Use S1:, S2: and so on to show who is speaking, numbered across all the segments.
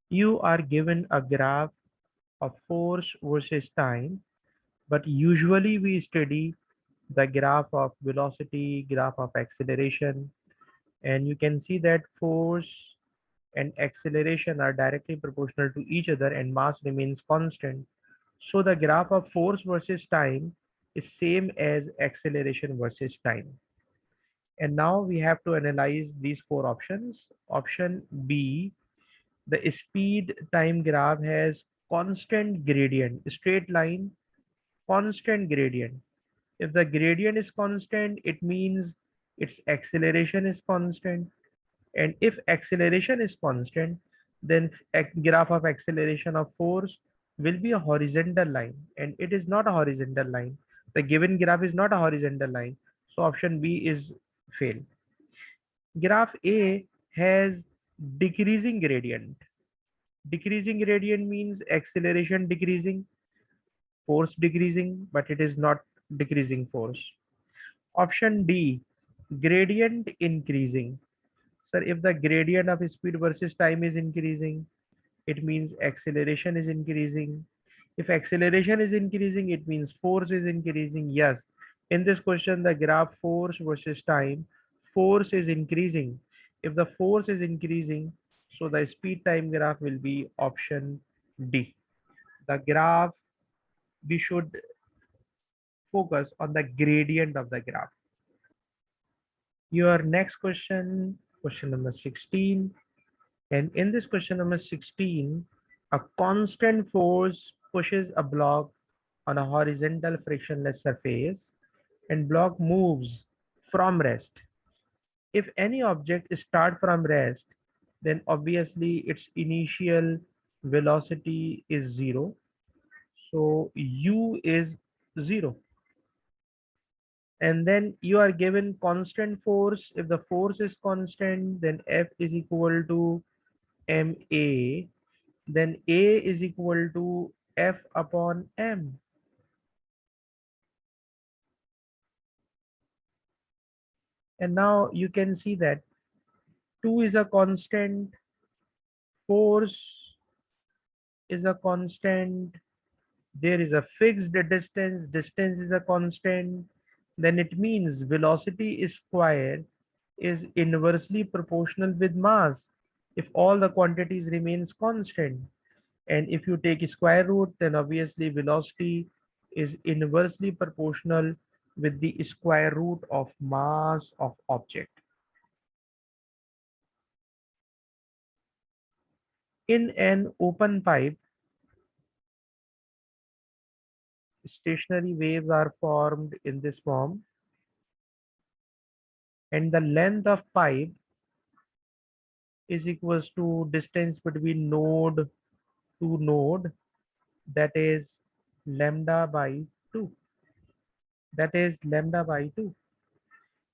S1: You are given a graph of force versus time, but usually we study the graph of velocity, graph of acceleration, and you can see that force and acceleration are directly proportional to each other and mass remains constant. So the graph of force versus time is same as acceleration versus time. And now we have to analyze these four options. Option B, the speed time graph has constant gradient, straight line, constant gradient. If the gradient is constant, it means its acceleration is constant. And if acceleration is constant, then graph of acceleration of force will be a horizontal line, and it is not a horizontal line. The given graph is not a horizontal line. So option B is fail. Graph A has decreasing gradient. Decreasing gradient means acceleration decreasing, force decreasing, but it is not decreasing force. Option D, gradient increasing. Sir, if the gradient of speed versus time is increasing, it means acceleration is increasing. If acceleration is increasing, it means force is increasing. Yes, in this question, the graph force versus time, force is increasing. If the force is increasing, so the speed time graph will be option D. The graph, we should focus on the gradient of the graph. Your next question, question number 16. And in this question number 16, a constant force pushes a block on a horizontal frictionless surface and block moves from rest. If any object start from rest, then obviously its initial velocity is zero. So u is zero. And then you are given constant force. If the force is constant, then F is equal to ma, then A is equal to F upon M. And now you can see that 2 is a constant, force is a constant, there is a fixed distance, distance is a constant, then it means velocity is square is inversely proportional with mass if all the quantities remains constant. And if you take square root, then obviously velocity is inversely proportional with the square root of mass of object. In an open pipe, stationary waves are formed in this form, and the length of pipe is equals to distance between node to node, that is lambda by 2. That is lambda by 2.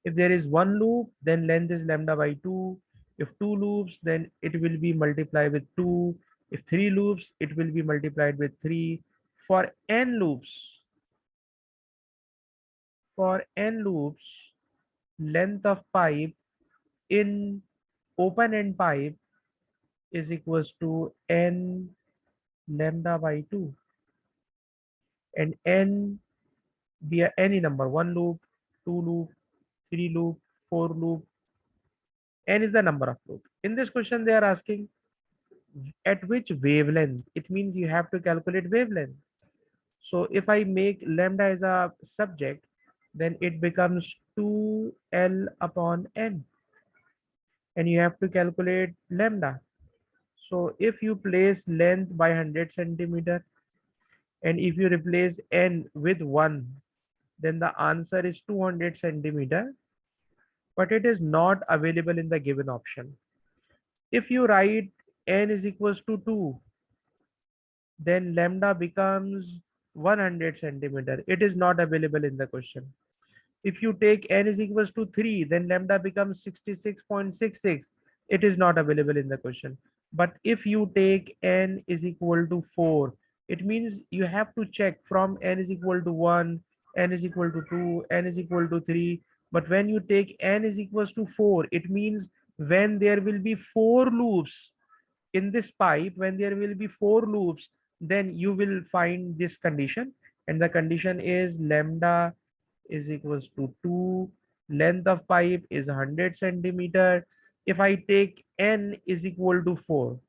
S1: If there is one loop, then length is lambda by 2. If two loops, then it will be multiplied with 2. If three loops, it will be multiplied with 3. For n loops, length of pipe in open end pipe is equals to n lambda by 2. And n be any number, one loop, two loop, three loop, four loop, n is the number of loop. In this question, they are asking at which wavelength. It means you have to calculate wavelength. So if I make lambda as a subject, then it becomes 2L upon n, and you have to calculate lambda. So if you place length by 100 centimeter, and if you replace n with 1, then the answer is 200 centimeter, but it is not available in the given option. If you write n is equals to 2, then lambda becomes 100 centimeter. It is not available in the question. If you take n is equals to 3, then lambda becomes 66.66. It is not available in the question. But if you take n is equal to 4, it means you have to check from n is equal to 1, n is equal to 2, n is equal to 3. But when you take n is equals to 4, it means when there will be 4 loops, in this pipe, when there will be 4 loops, then you will find this condition, and the condition is lambda is equals to 2, length of pipe is 100 centimeter. If I take n is equal to 4,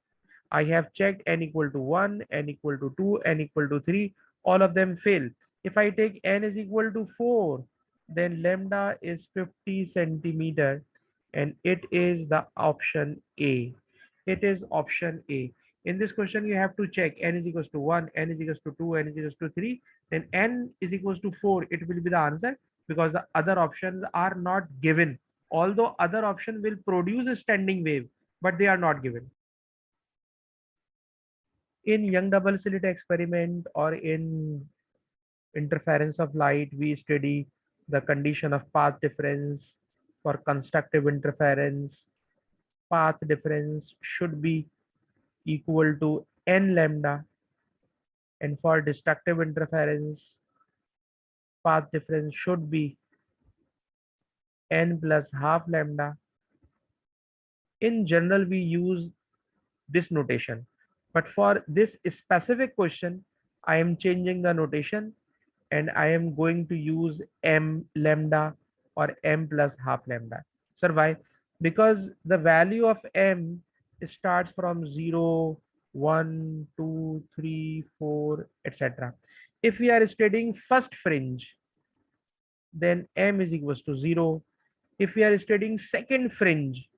S1: I have checked n equal to 1, n equal to 2, n equal to 3. All of them fail. If I take n is equal to 4, then lambda is 50 centimeter, and it is the option A. It is option A. In this question, you have to check n is equals to 1, n is equals to 2, n is equals to 3. Then n is equals to 4. It will be the answer because the other options are not given. Although other option will produce a standing wave, but they are not given. In young double slit experiment or in interference of light, we study the condition of path difference. For constructive interference, path difference should be equal to n lambda, and for destructive interference, path difference should be n plus half lambda. In general, we use this notation, but for this specific question, I am changing the notation and I am going to use m lambda or m plus half lambda. Sir, why? Because the value of m starts from 0, 1, 2, 3, 4, etc. If we are studying first fringe, then m is equals to 0. If we are studying second fringe,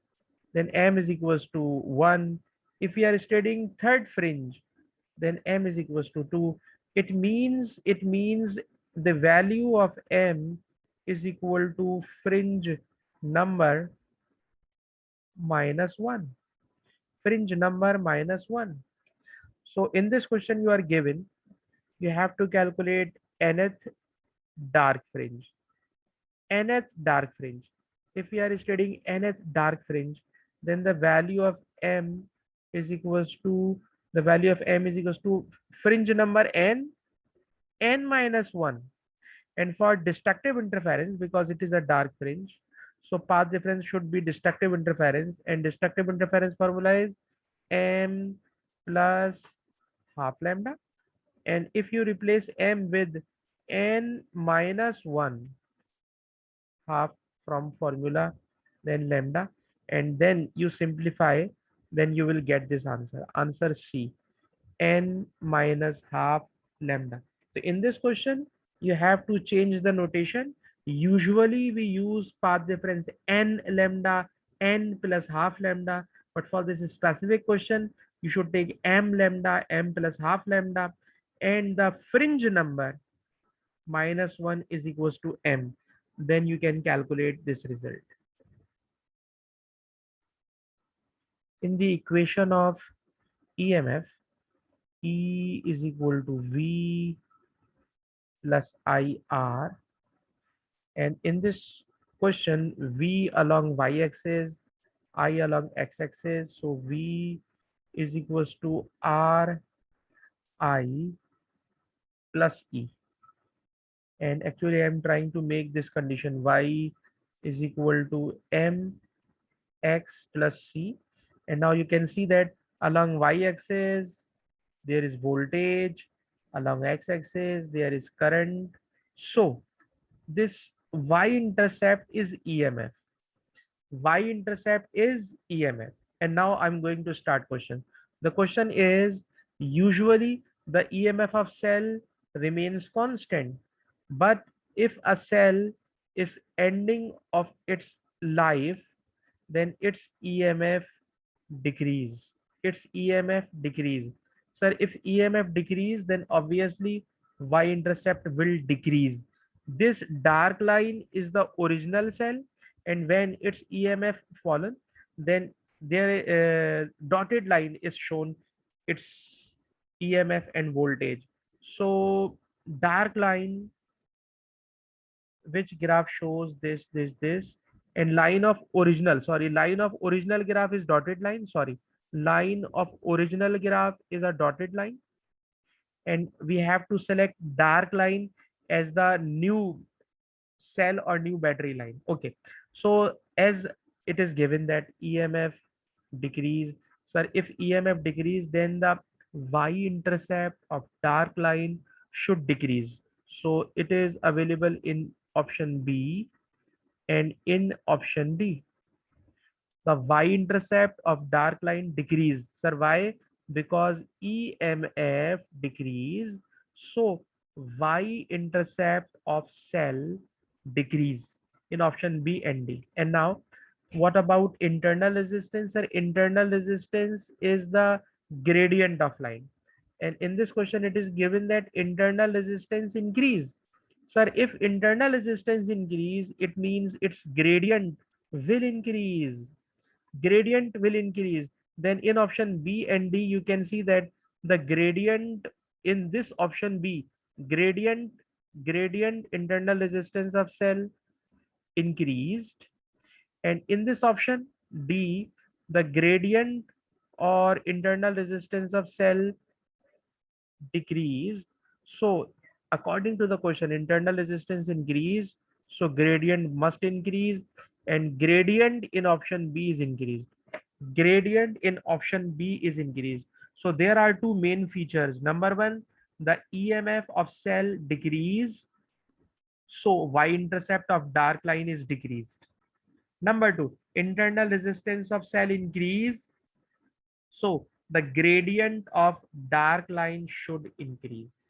S1: then m is equals to 1. If we are studying third fringe, then m is equals to 2. It means the value of m is equal to fringe number minus 1. Fringe number minus 1. So in this question you are given, you have to calculate nth dark fringe. Nth dark fringe. If we are studying nth dark fringe, then the value of m is equals to fringe number n minus 1. And for destructive interference, because it is a dark fringe, so path difference should be destructive interference, and destructive interference formula is m plus half lambda. And if you replace m with n minus 1 half from formula, then lambda, and then you simplify, then you will get this answer. Answer C, n minus half lambda. So in this question, you have to change the notation. Usually we use path difference n lambda, n plus half lambda, but for this specific question, you should take m lambda, m plus half lambda, and the fringe number minus 1 is equals to m. Then you can calculate this result. In the equation of EMF, E is equal to V plus IR, and in this question, V along y-axis, I along x-axis, so V is equals to R I plus E. And actually I'm trying to make this condition y is equal to m x plus c, and now you can see that along y-axis there is voltage, along x-axis there is current. So this y-intercept is EMF. Y-intercept is EMF. And now I'm going to start question. The question is, usually the EMF of cell remains constant, but if a cell is ending of its life, then its EMF decrease. Its EMF decrease. Sir, if EMF decrease, then obviously y-intercept will decrease. This dark line is the original cell, and when its EMF fallen, then their dotted line is shown its EMF and voltage. So dark line, which graph shows this, and line of original, sorry, line of original graph is dotted line, sorry, line of original graph is a dotted line, and we have to select dark line as the new cell or new battery line. Okay, so as it is given that EMF decrease, Sir, if EMF decrease, then the y-intercept of dark line should decrease. So it is available in option B and in option D. The y-intercept of dark line decrease. Sir, why? Because EMF decrease, so y-intercept of cell decrease in option B and D. And now, what about internal resistance? Sir, internal resistance is the gradient of line. And in this question, it is given that internal resistance increase. Sir, if internal resistance increase, it means its gradient will increase. Gradient will increase. Then in option B and D, you can see that the gradient in this option B, gradient, gradient internal resistance of cell increased. And in this option D, the gradient or internal resistance of cell decreased. So according to the question, internal resistance increased, so gradient must increase, and gradient in option B is increased. Gradient in option B is increased. So there are two main features. Number one, the EMF of cell decrease, so y-intercept of dark line is decreased. Number two, internal resistance of cell increase, so the gradient of dark line should increase.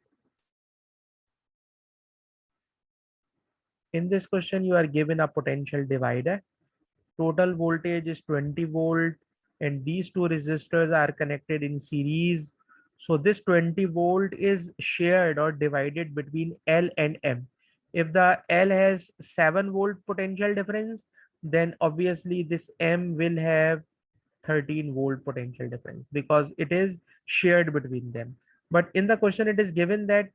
S1: In this question, you are given a potential divider. Total voltage is 20 volt, and these two resistors are connected in series. So this 20 volt is shared or divided between L and M. If the L has 7 volt potential difference, then obviously this M will have 13-volt potential difference because it is shared between them. But in the question, it is given that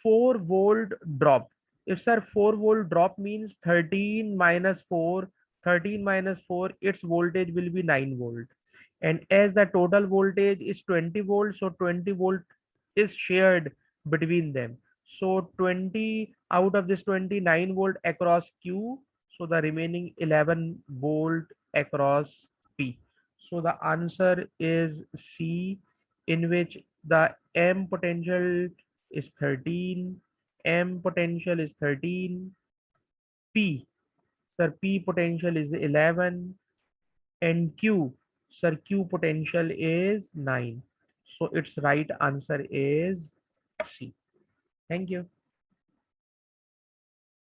S1: 4-volt drop. If sir 4-volt drop means 13 minus 4, 13 minus 4, its voltage will be 9 volt. And as the total voltage is 20 volt, so 20 volt is shared between them. So 20 out of this 29 volt across Q, so the remaining 11 volt across P. So the answer is C, in which the M potential is 13, M potential is 13, P, sir, P potential is 11, and Q, sir, Q potential is 9. So its right answer is C. Thank you.